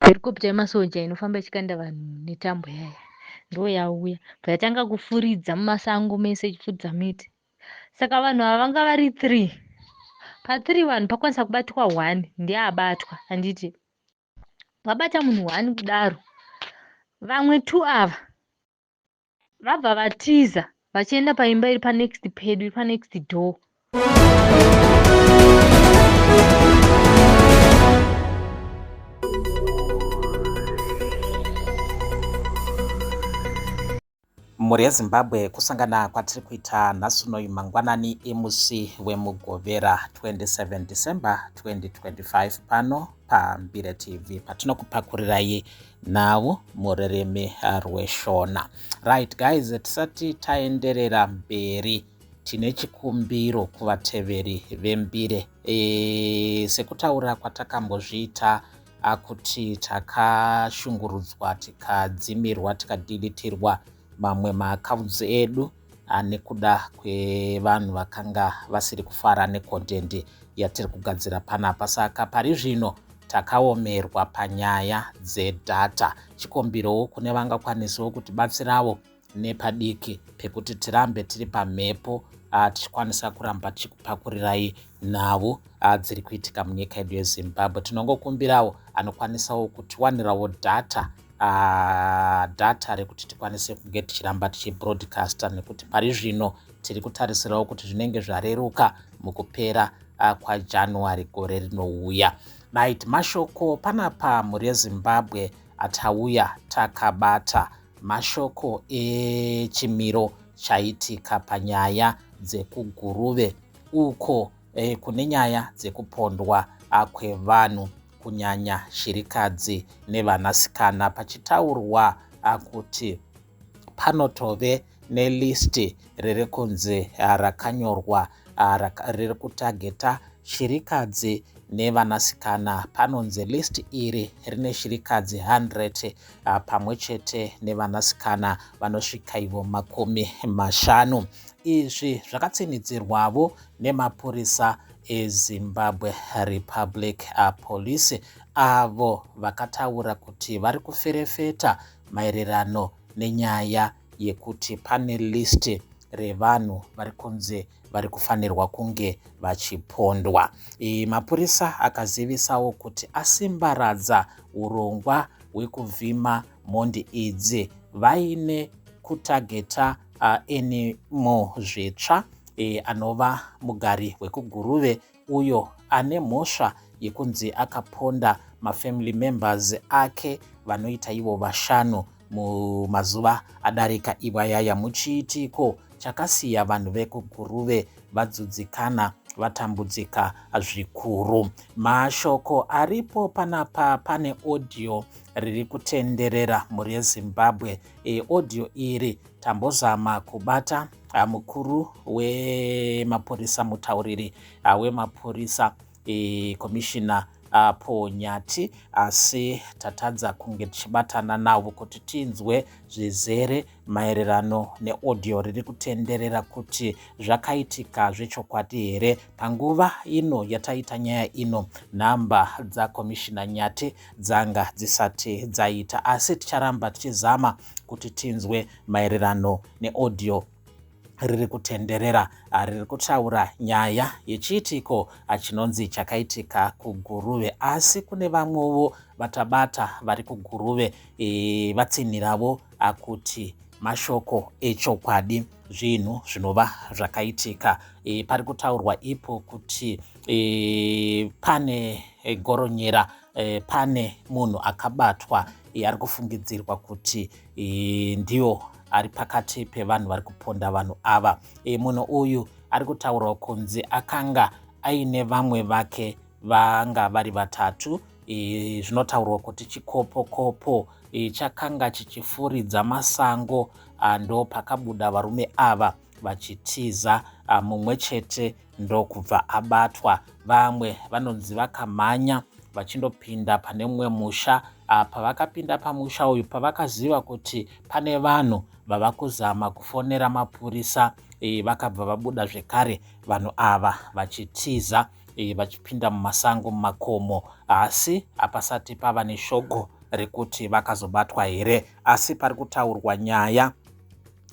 Helicopter yemasoja inofamba ichikanda vanhu netambo yayo ndo yauya payatanga kufuridza mumasango mese ichifuridza miti. Saka vanhu ava vanga vari 3. Pa3 vanhu pakwanisa kubatwa 1 ndiye abatwa handiti. Vabata munhu 1 kudaro. Vamwe 2 ava vabva vatiza vachienda paimba iri panext pedu iri panext door. Mhuri yeZimbabwe kusangana kwatiri kuita nhasi unoyu mangwanani emusi wemugovera 27 December 2025 pano paMbire TV patinokupakurirai nhau mureremi rweshona. Right guys, tisati taenderera mberi tine chikumbiro kuvateveri veMbire. Sekutaura kwatakambozviita kuti takashungurudzwa tikadzimirwa tikadhilitirwa mamwe maaccounts edu nekuda kwevanhu vakanga vasiri kufara necontent yatiri kugadzira panapa. Saka pari zvino takaomerwa panyaya dzedata. Chikombirowo kune vangakwanisawo kuti batsirawo nepadiki pekuti tirambe tiri pamhepo tichikwanisa kuramba tichikupakurirai nhau dziri kuitika munyika yedu yeZimbabwe. Tinongokumbirawo anokwanisawo kutiwanirawo data rekuti tikwanise kunge tichiramba tichibroadcasta nekuti pari zvino tiri kutarisirawo kuti zvinenge zvareruka mukupera kwaJanuary gore rinouya. Right, mashoko panapa mhuri yeZimbabwe atauya takabata mashoko echimiro chaitika panyaya dzekuguruve uko kune nyaya dzekupondwa kwevanhu kunyanya shirikadzi nevanasikana, pachitaurwa kuti panotove nelisti riri kunzi rakanyorwa riri kutageta shirikadzi nevanasikana. Panonzi listi iri rine shirikadzi 100 pamwe chete nevanasikana vanosvika ivo 50. Izvi zvakatsinidzirwavo nemapurisa eZimbabwe Republic Police avo vakataura kuti vari kuferefeta maererano nenyaya yekuti pane listi revanhu vari kunzi vari kufanirwa kunge vachipondwa. Mapurisa akazivisawo kuti asimbaradza urongwa hwekuvhima mhondi idzi vaine kutageta enimo zvitsva anova mugari wekuguruve uyo ane mhosva yekunzi akaponda mafamily members ake vanoita ivo 5 mumazuva adarika iwayaya muchiitiko chakasiya vanhu vekuguruve vadzudzikana vatambudzika zvikuru. Mashoko aripo panapa pane audio riri kutenderera mhuri yeZimbabwe. Audio iri tambozama kubata mukuru wemapurisa, mutauriri wemapurisa komishina Paul Nyati, asi tatadza kunge tichibatana navo kuti tinzwe zvizere maererano neaudio riri kutenderera kuti zvakaitika zvechokwadi here. Panguva ino yataita nyaya ino nhamba dzakomishina Nyati dzanga dzisati dzaita, asi ticharamba tichizama kuti tinzwe maererano neaudio riri kutenderera riri kutaura nyaya yechiitiko chinonzi chakaitika kuguruve. Asi kune vamwewo vatabata vari kuguruve vatsiniravo kuti mashoko echokwadi zvinhu zvinova zvakaitika. Pari kutaurwa ipo kuti pane goronyera, pane munhu akabatwa ari kufungidzirwa kuti ndio ari pakati pevanhu vari kuponda vanhu ava. Munhu uyu ari kutaurwa kunzi akanga aine vamwe vake vanga vari 3. Zvinotaurwa kuti chikopokopo chakanga chichifuridza masango ndo pakabuda varume ava vachitiza. Mumwe chete ndokubva abatwa. Vamwe vanonzi vakamhanya vachindopinda pane mumwe musha. Pavakapinda pamusha uyu, pavakaziva kuti pane vanhu vava kuzama kufonera mapurisa, vakabva vabuda zvekare vanhu ava vachitiza vachipinda mumasango mumakomo, asi hapasati pava neshoko rekuti vakazobatwa here, asi pari kutaurwa nyaya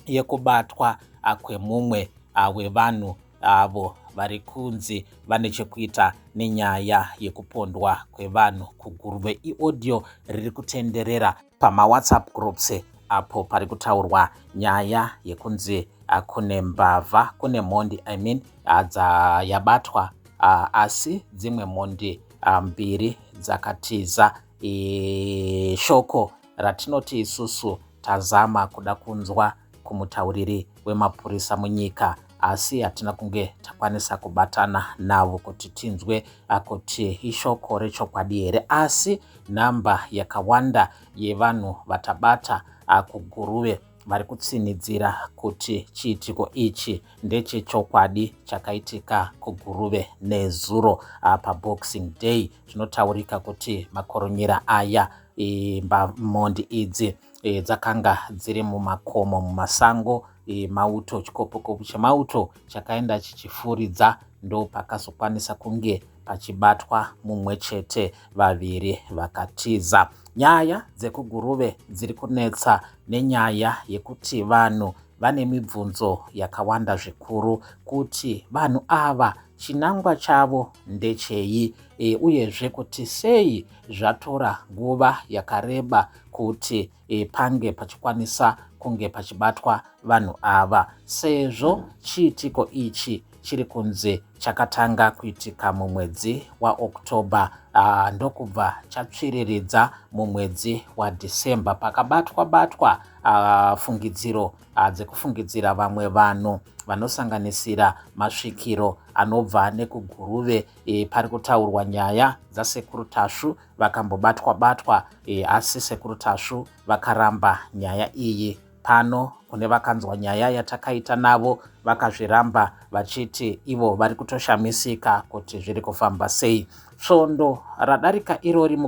yekubatwa kwemumwe wevanhu avo vari kunzi vane chekuita nenyaya yekupondwa kwevanhu kuGuruve. Iaudio riri kutenderera pamawhatsapp groups apo pari kutaurwa nyaya yekunzi kune mbavha, kune mhondi yabatwa, asi dzimwe mhondi mbiri dzakatiza. Shoko ratinoti isusu tazama kuda kunzwa kumutauriri wemapurisa munyika, asi hatina kunge takwanisa kubatana navo kuti tinzwe kuti ishoko rechokwadi here, asi nhamba yakawanda yevanhu vatabata kuGuruve vari kutsinidzira kuti chiitiko ichi ndechechokwadi chakaitika kuGuruve nezuro paBoxing Day. Zvinotaurika kuti makoronyera aya, mhondi idzi dzakanga dziri mumakomo, mumasango, mauto, chikopokopo chemauto chakaenda chichifuridza, ndo pakazokwanisa kunge pachibatwa mumwe chete, vaviri vakatiza. Nyaya dzekuGuruve dziri kunetsa nenyaya yekuti vanhu vane mibvunzo yakawanda zvikuru kuti vanhu ava chinangwa chavo ndechei, uyezve kuti sei zvatora nguva yakareba kuti pange pachikwanisa kunge pachibatwa vanhu ava, sezvo chiitiko ichi chiri kunzi chakatanga kuitika mumwedzi waOctober, ndokubva chatsviriridza mumwedzi waDecember pakabatwa fungidziro dzekufungidzira vamwe vanhu vanosanganisira masvikiro anobva nekuGuruve. Pari kutaurwa nyaya dzasekuru Tasvu vakambobatwa, asi sekuru Tasvu vakaramba nyaya iyi. Pano kune vakanzwa nyaya yatakaita navo vakazviramba vachiti ivo vari kutoshamisika kuti zviri kufamba sei. Svondo radarika irori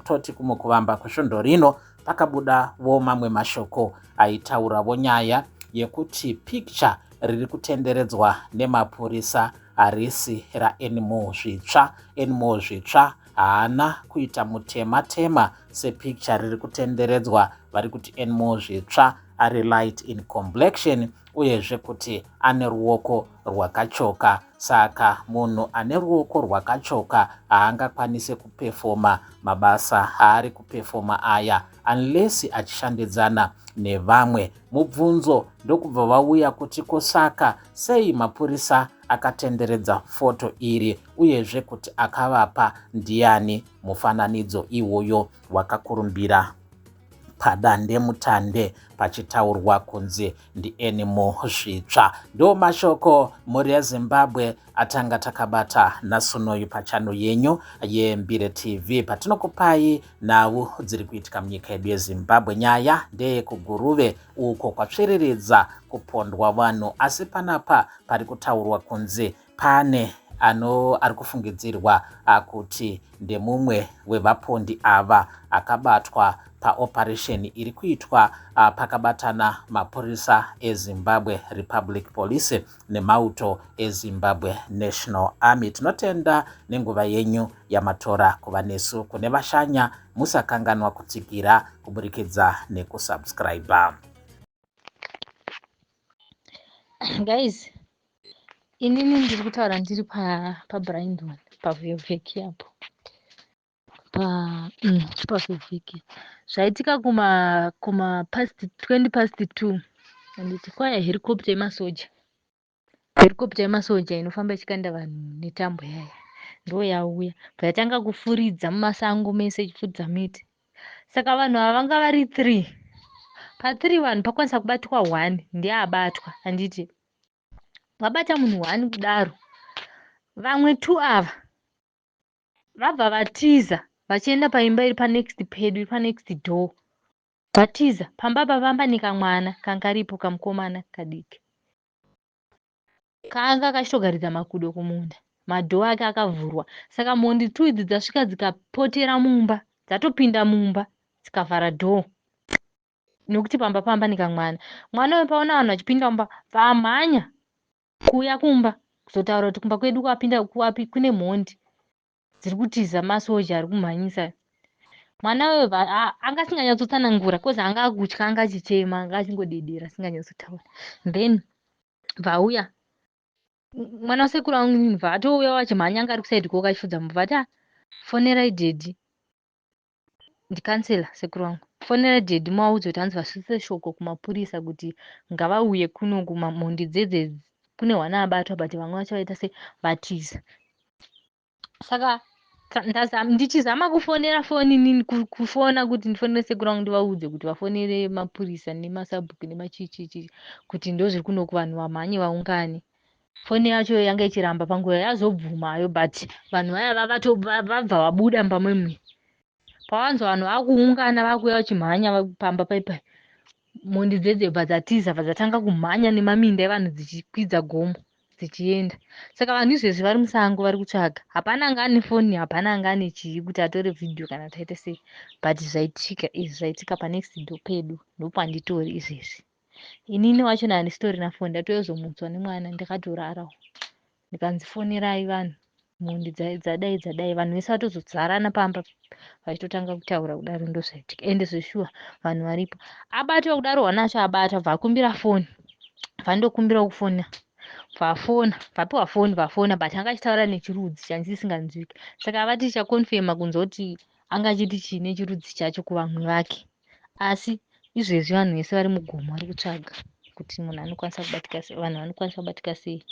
toti kumukuvamba kwesvondo rino pakabudawo mamwe mashoko aitaurawo nyaya yekuti picture riri kutenderedzwa nemapurisa harisi raNMO Zvitsva. NMO Zvitsva haana kuita mutema sepicture riri kutenderedzwa vari kuti NMO Zvitsva ari light in complexion, uyezve kuti ane ruoko rwakachoka. Saka munhu ane ruoko rwakachoka haangakwanise kupefoma mabasa aari kupefoma aya unless achishandidzana nevamwe. Mubvunzo ndokubva vauya kuti kosaka sei mapurisa akatenderedza foto iri, uyezve kuti akavapa ndiani mufananidzo iwoyo wakakurumbira padande mutande pachitaurwa kunzi ndiNMO Zvitsva. Ndo mashoko mhuri yeZimbabwe atanga takabata nasunoyu pachano yenyu yeMbire TV, patinokupai nhau dziri kuitika munyika yedu yeZimbabwe. Nyaya ndeyekuGuruve uko kwatsviriridza kupondwa vanhu, asi panapa pari kutaurwa kunzi pane ari kufungidzirwa kuti ndemumwe wevapondi ava akabatwa paoperation iri kuitwa pakabatana mapurisa eZimbabwe Republic Police nemauto eZimbabwe National Army. Tinotenda nenguva yenyu yamatora kuva nesu. Kune vashanya musakanganwa kutsikira kuburikidza nekusubscribe. Guys, inini ndiri kutaura ndiri paBrindwan pavheki apo pavheki zvaitika kuma past 20 past 2 anditi kwaya helicopter yemasoja inofamba ichikanda vanhu netambo yaya ndo yauya payatanga kufuridza mumasango mese ichifudza miti. Saka vanhu ava vanga vari 3 pa3 vanhu pakwanisa kubatwa 1 ndiye abatwa. Handiti vabata munhu 1 kudaro, vamwe 2 ava vabva vatiza vachienda paimba iri panext pedu, iri panext door. Vatiza pamba pavamba nekamwana kangaripo, kamukomana kadiki kanga kachitogaridza makudo kumunda, madhoo ake akavhurwa. Saka mhondi 2 idzi dzasvika dzikapotera mumba, dzatopinda mumba dzikavhara dhoo nokuti pamba nekamwana. Mwana uyu paona vanhu vachipinda mumba vamhanya kuuya kumba kuzotaura kuti kumba kwedu kwapinda kuwapi kune mhondi dziri kutiza masoja ari kumhanyisa. Mwana uyo anga asinganyatsotsanangura kozi anga akutya, anga achichema, anga achingodedera asinganyatsotaura. Then vauya mwana wasekuru wangu atouya wachimhanya anga ari kusaidi kwoko achifudza movha ati fonerai dhedhi, ndikansela sekuru wangu, fonerai dhedhi muaudze kuti hanzi vasvitse shoko kumapurisa kuti ngavauye kuno kumamhondi dzedzedzi, kune hwana abatwa but vamwe vacho vaita sevatiza. Saka ndichizama kufonera foni nini kufona kuti ndifonere sekuru wangu ndivaudze kuti vafonere mapurisa nemasabhuku nemachichichi kuti ndozviri kuno kuvanhu vamhanye vaungane. Foni yacho yanga ichiramba panguva yazobvumayo but vanhu vaya vabva vabuda pamwemwe. Pavanzwa vanhu vakuungana vakuuya vachimhanya pamba paipai, mhondi dzedzebva dzatiza dzatanga kumhanya nemaminda evanhu dzichikwidza gomo dzichienda. Saka vanhu izvezvi vari musango vari kutsvaga. Hapana anga ane foni, hapana anga ane chii kuti atore vhidhiyo kana taite sei, but zvaitika izvi zvaitika panext door pedu, ndopanditori izvezvi. Inini wacho handisitorina foni, ndatozomutswa nemwana ndakatorarawo. Ndikanzifonerai vanhu, mhondi dzadai, vanhu vese vatozodzarana pamba vachitotanga kutaura kudaro, ndozvaitika. Ende zveshuwa vanhu varipo abatwa kudaro, hwana acho abata, bvakumbira foni, bvandokumbira kufona, vafona, vapiwa foni vafona, but anga achitaura nechirudzi chanzi chisinganzwiki. Saka havati tichakonfema kunzwa kuti anga achiti chii nechirudzi chacho kuvamwe vake. Asi izvezvi vanhu vese vari mugomo vari kutsvaga kuti vanhu vanokwanisa kubatika sei.